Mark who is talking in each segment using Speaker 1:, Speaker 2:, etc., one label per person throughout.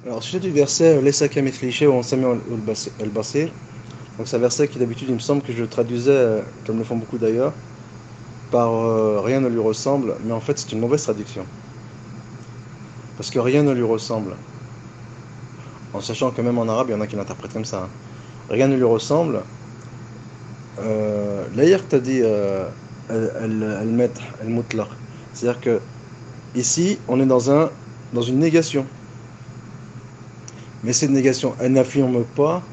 Speaker 1: Alors, au sujet du verset Laissa kamithlihi ou Sami al-Basir, donc c'est un verset qui d'habitude il me semble que je traduisais, comme le font beaucoup d'ailleurs, par rien ne lui ressemble, mais en fait c'est une mauvaise traduction. Parce que rien ne lui ressemble, en sachant que même en arabe il y en a qui l'interprètent comme ça, hein. Rien ne lui ressemble. L'ailleurs que tu as dit al-Madh, al-Mutlaq, c'est-à-dire que ici on est dans une négation. Mais cette négation, elle n'affirme pas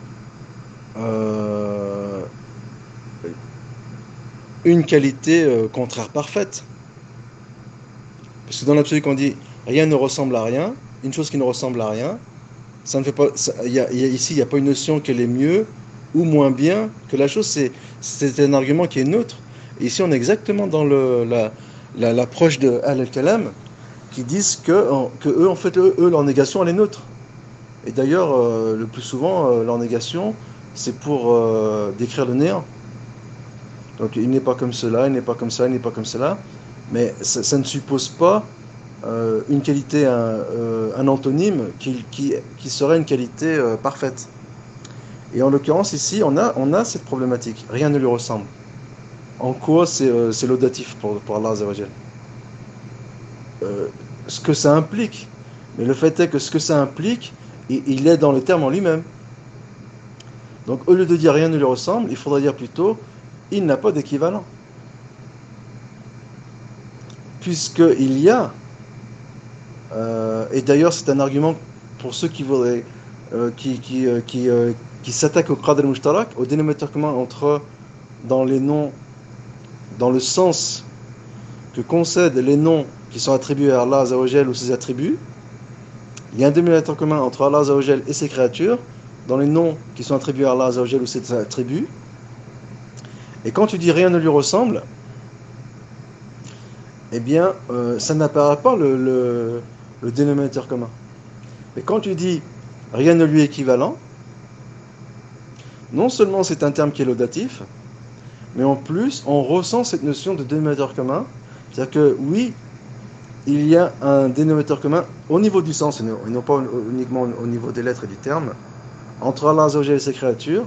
Speaker 1: euh, une qualité contraire parfaite. Parce que dans l'absolu, quand on dit rien ne ressemble à rien, une chose qui ne ressemble à rien, ça ne fait pas. Ici, il n'y a pas une notion qu'elle est mieux ou moins bien que la chose. C'est un argument qui est neutre. Et ici, on est exactement dans l'approche de Al-Kalam qui disent que eux, en fait, eux, leur négation, elle est neutre. Et d'ailleurs, le plus souvent, leur négation, c'est pour décrire le néant. Donc, il n'est pas comme cela, il n'est pas comme ça, il n'est pas comme cela. Mais ça ne suppose pas une qualité, un antonyme qui serait une qualité parfaite. Et en l'occurrence, ici, on a cette problématique. Rien ne lui ressemble. En quoi c'est laudatif pour Allah Azzawajal. Ce que ça implique. Mais le fait est que ce que ça implique, il est dans le terme en lui-même. Donc, au lieu de dire rien ne lui ressemble, il faudrait dire plutôt il n'a pas d'équivalent. Puisqu'il y a, et d'ailleurs c'est un argument pour ceux qui voudraient, qui s'attaquent au Qadr al-Mushtarak, au dénominateur commun entre, dans les noms, dans le sens que concèdent les noms qui sont attribués à Allah Azzawajal ou ses attributs. Il y a un dénominateur commun entre Allah Azzawajal et ses créatures, dans les noms qui sont attribués à Allah Azzawajal ou ses attributs. Et quand tu dis rien ne lui ressemble, eh bien, ça n'apparaît pas le dénominateur commun. Mais quand tu dis rien ne lui est équivalent, non seulement c'est un terme qui est laudatif, mais en plus, on ressent cette notion de dénominateur commun. C'est-à-dire que oui, il y a un dénominateur commun au niveau du sens, et non pas uniquement au niveau des lettres et du terme, entre Allah Azzawajal et ses créatures,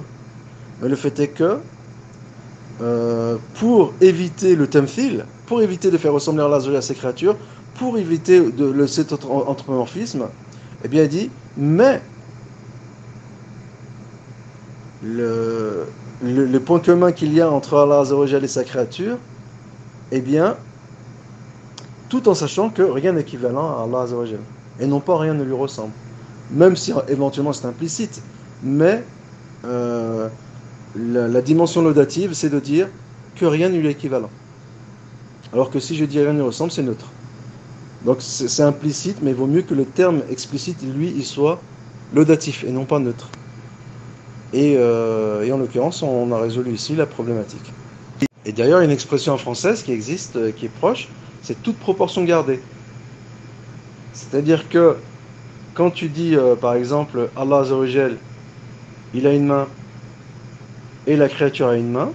Speaker 1: mais le fait est que pour éviter le tamthil, pour éviter de faire ressembler Allah Azzawajal à ses créatures, pour éviter cet anthropomorphisme, eh bien il dit, mais le point commun qu'il y a entre Allah Azzawajal et sa créature, eh bien, tout en sachant que rien n'est équivalent à Allah Azzawajal, et non pas rien ne lui ressemble, même si éventuellement c'est implicite, mais la dimension laudative, c'est de dire que rien ne lui est équivalent. Alors que si je dis rien ne lui ressemble, c'est neutre. Donc c'est implicite, mais il vaut mieux que le terme explicite, lui, il soit laudatif et non pas neutre. Et en l'occurrence, on a résolu ici la problématique. Et d'ailleurs, il y a une expression en française qui existe, qui est proche, c'est toute proportion gardée. C'est-à-dire que quand tu dis, par exemple, Allah Azzawajal, il a une main et la créature a une main,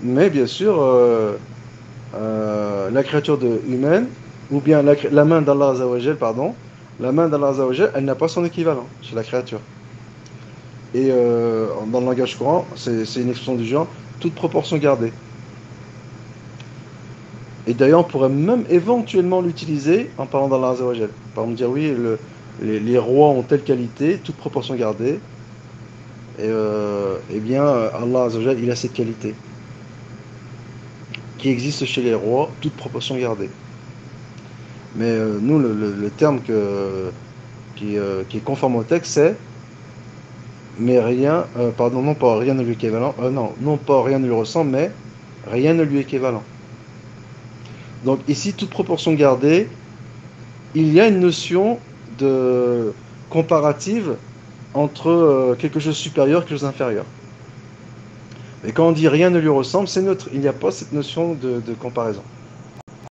Speaker 1: mais bien sûr, la créature humaine, ou bien la main d'Allah Azzawajal, pardon, la main d'Allah Azzawajal, elle n'a pas son équivalent chez la créature. Et dans le langage courant, c'est une expression du genre toute proportion gardée. Et d'ailleurs, on pourrait même éventuellement l'utiliser en parlant d'Allah Azzawajal. Par exemple, dire oui, les rois ont telle qualité, toute proportion gardée. Et eh bien, Allah Azzawajal, il a cette qualité qui existe chez les rois, toute proportion gardée. Mais nous, le terme qui est conforme au texte, c'est mais rien, pardon, non pas rien ne lui est équivalent, non pas rien ne lui ressemble, mais rien ne lui est équivalent. Donc ici, toute proportion gardée, il y a une notion de comparative entre quelque chose de supérieur et quelque chose d'inférieur. Et quand on dit rien ne lui ressemble, c'est neutre. Il n'y a pas cette notion de comparaison.